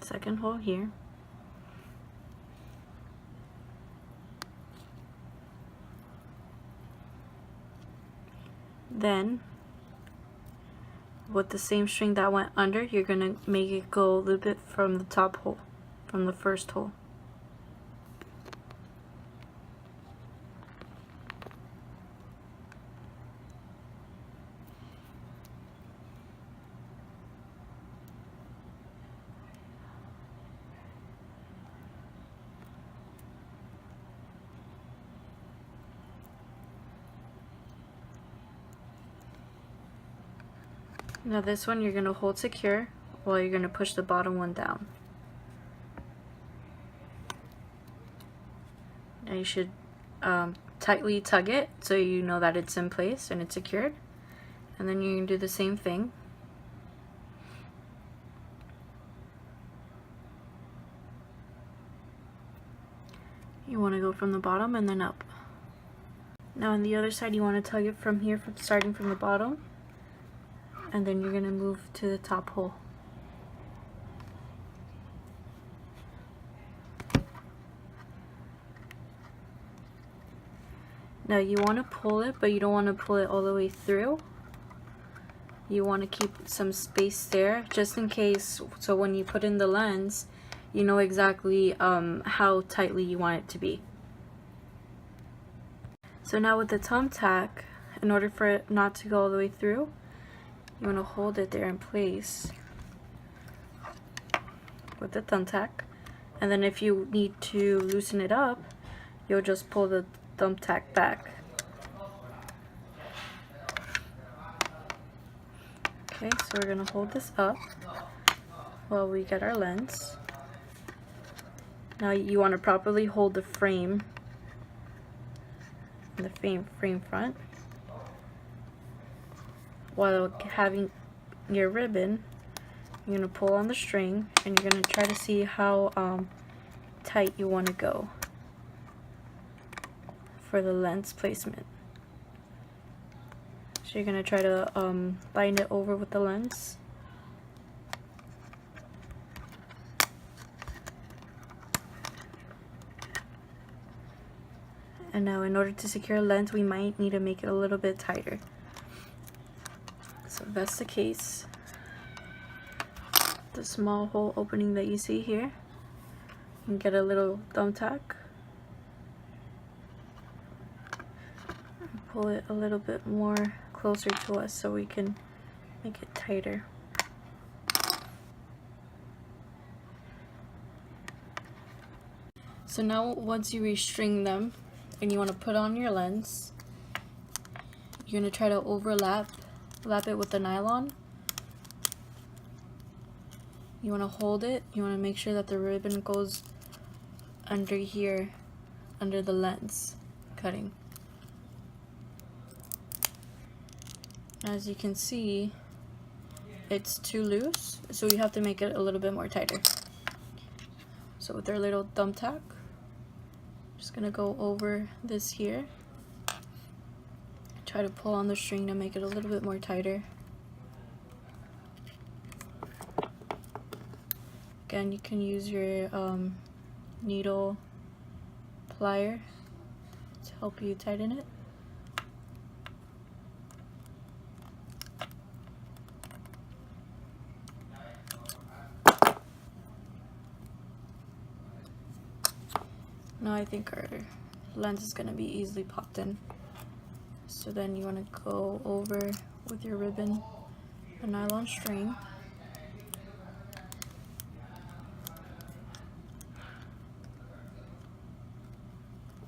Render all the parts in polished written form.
second hole here. Then with the same string that went under, you're gonna make it go a little bit from the top hole, from the first hole. Now this one you're going to hold secure while you're going to push the bottom one down. Now you should tightly tug it so you know that it's in place and it's secured. And then you're going to do the same thing. You want to go from the bottom and then up. Now on the other side you want to tug it from here, starting from the bottom. And then you're going to move to the top hole. Now you want to pull it, but you don't want to pull it all the way through. You want to keep some space there just in case, so when you put in the lens, you know exactly how tightly you want it to be. So now with the thumbtack, in order for it not to go all the way through, you want to hold it there in place with the thumbtack, and then if you need to loosen it up, you'll just pull the thumbtack back. Okay, so we're going to hold this up while we get our lens. Now you want to properly hold the frame, the frame front, while having your ribbon. You're going to pull on the string and you're going to try to see how tight you want to go for the lens placement. So you're going to try to bind it over with the lens. And now in order to secure a lens, we might need to make it a little bit tighter. So if that's the case, the small hole opening that you see here, you can get a little thumbtack, pull it a little bit more closer to us so we can make it tighter. So now once you restring them and you want to put on your lens, you're going to try to lap it with the nylon. You want to hold it, you want to make sure that the ribbon goes under here, under the lens cutting. As you can see, it's too loose, so you have to make it a little bit more tighter. So with our little thumbtack, just gonna go over this here, try to pull on the string to make it a little bit more tighter. Again, you can use your needle plier to help you tighten it. Now I think our lens is going to be easily popped in. So then you want to go over with your ribbon, a nylon string.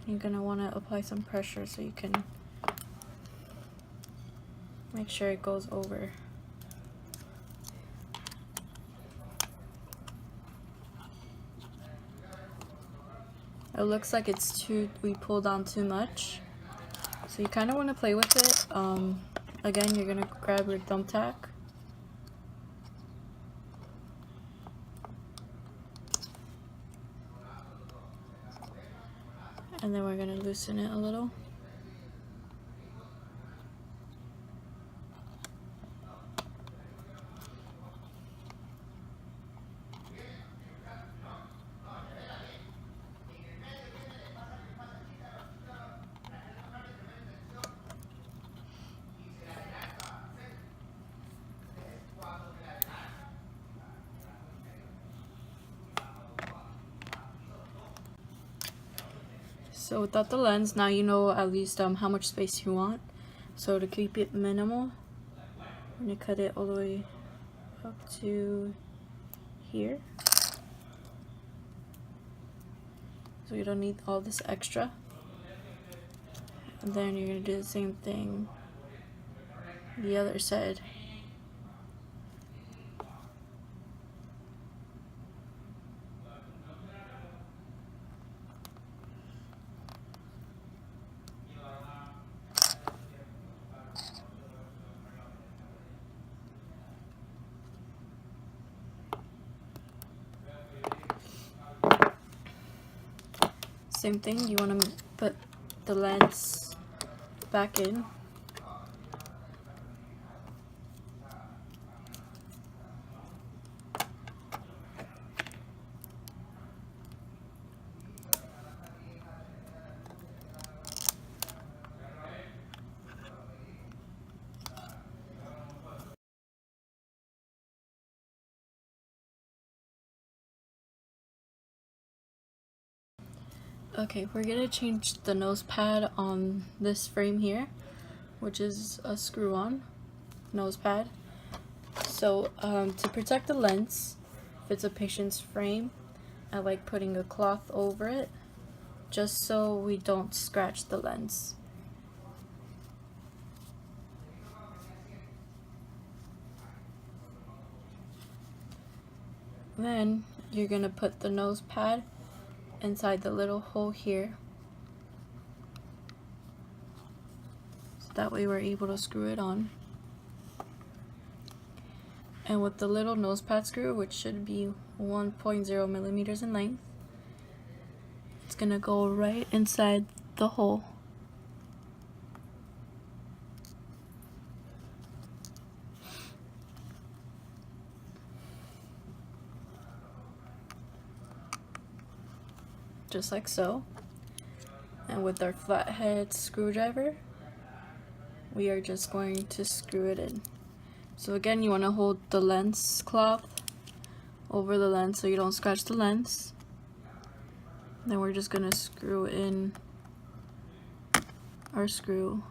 You're going to want to apply some pressure so you can make sure it goes over. It looks like we pulled on too much, so you kind of want to play with it. Again, you're going to grab your thumbtack, and then we're going to loosen it a little. So without the lens, now you know at least how much space you want. So to keep it minimal, I'm going to cut it all the way up to here. So you don't need all this extra. And then you're going to do the same thing the other side. Same thing, you want to put the lens back in. Okay, we're gonna change the nose pad on this frame here, which is a screw-on nose pad. So to protect the lens, if it's a patient's frame, I like putting a cloth over it, just so we don't scratch the lens. Then you're gonna put the nose pad inside the little hole here, so that way we're able to screw it on. And with the little nose pad screw, which should be 1.0 millimeters in length, it's gonna go right inside the hole. Just like so. And with our flathead screwdriver, we are just going to screw it in. So again, you want to hold the lens cloth over the lens so you don't scratch the lens. Then we're just going to screw in our screw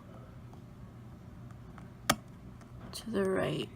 to the right.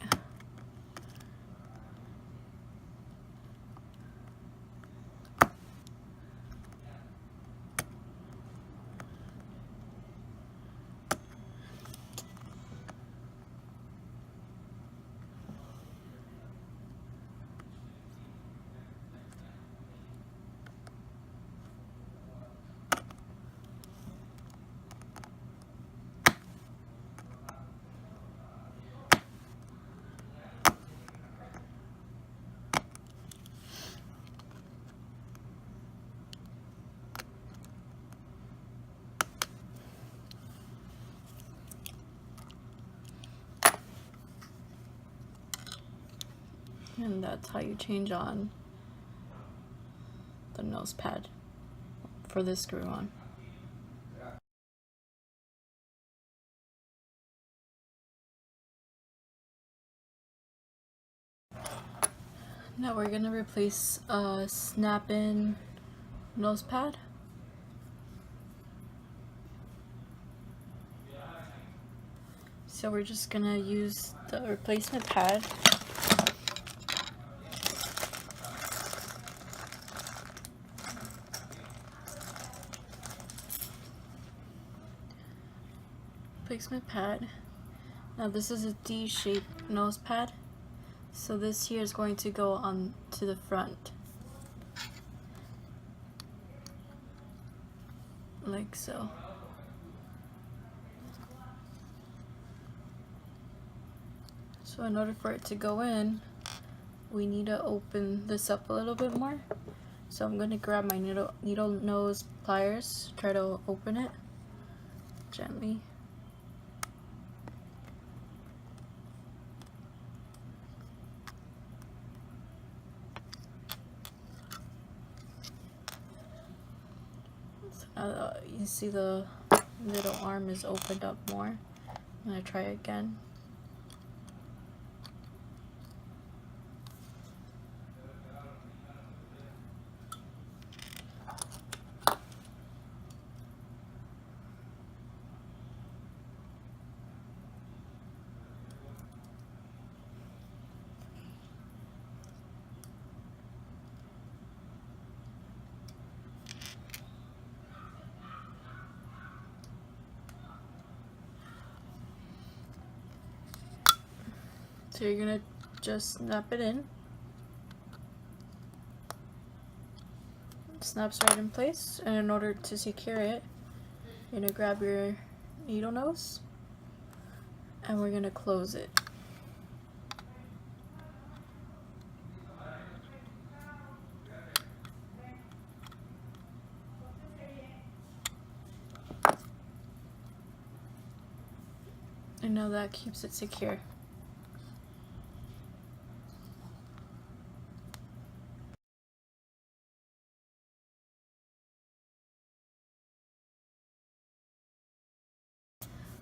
And that's how you change on the nose pad for this screw on. Now we're gonna replace a snap-in nose pad. So we're just gonna use the replacement pad. Replacement pad. Now this is a D-shaped nose pad. So this here is going to go on to the front. Like so. So in order for it to go in, we need to open this up a little bit more. So I'm going to grab my needle nose pliers, try to open it gently. So now you see the little arm is opened up more. I'm going to try again. So you're gonna just snap it in. It snaps right in place, and in order to secure it, you're gonna grab your needle nose and we're gonna close it. And now that keeps it secure.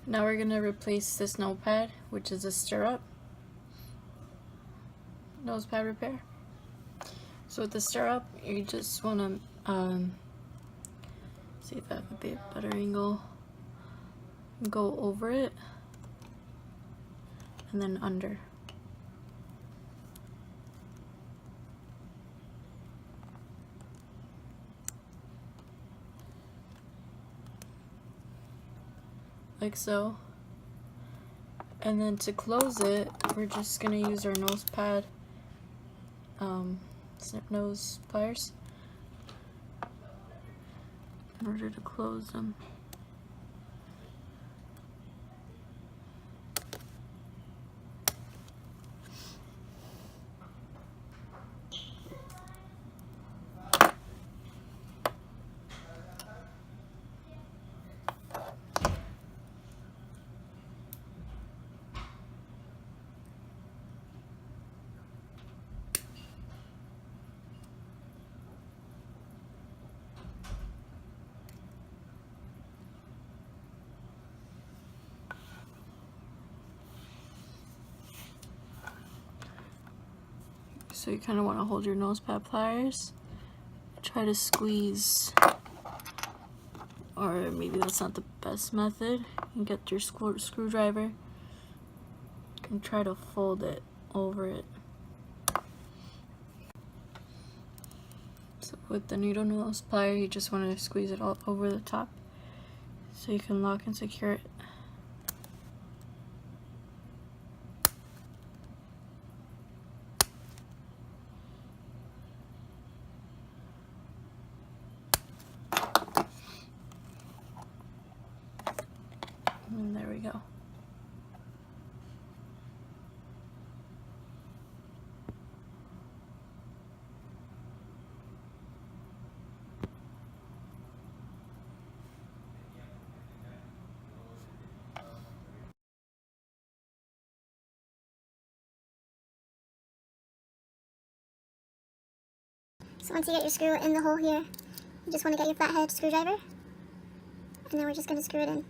Now we're gonna replace this notepad, which is a stirrup nose pad repair. So with the stirrup, you just wanna see if I have a bit better angle. Go over it and then under. Like so. And then to close it, we're just gonna use our nose pad, snip nose pliers in order to close them. So you kind of want to hold your nose pad pliers, try to squeeze, or maybe that's not the best method. You get your screwdriver and try to fold it over it. So with the needle nose plier, you just want to squeeze it all over the top so you can lock and secure it. And there we go. So once you get your screw in the hole here, you just want to get your flathead screwdriver, and then we're just going to screw it in.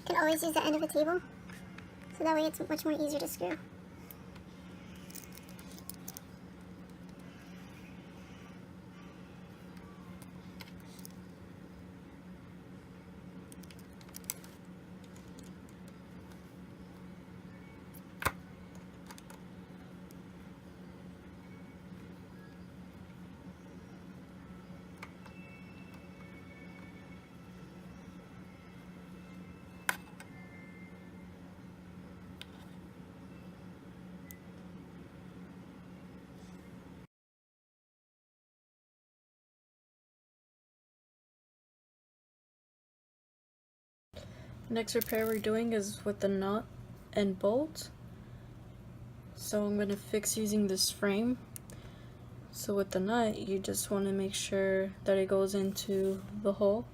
You can always use the end of a table, so that way it's much more easier to screw. Next repair we're doing is with the nut and bolt. So I'm going to fix using this frame. So with the nut, you just want to make sure that it goes into the hole.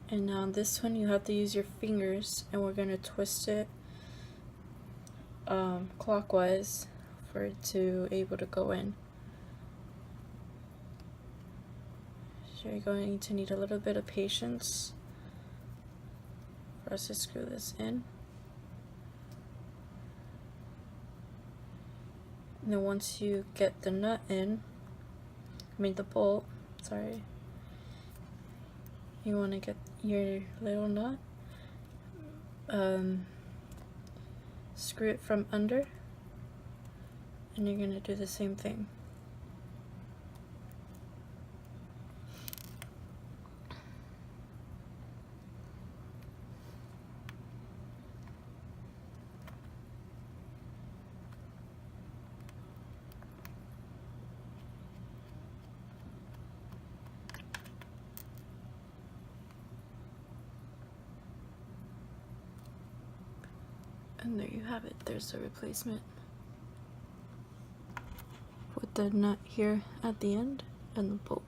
And now this one you have to use your fingers, and we're going to twist it clockwise for it to able to go in. So you're going to need a little bit of patience for us to screw this in. And then once you get the nut in, the bolt, sorry, you want to get your little nut, screw it from under, and you're going to do the same thing. And there you have it. There's the replacement with the nut here at the end and the bolt.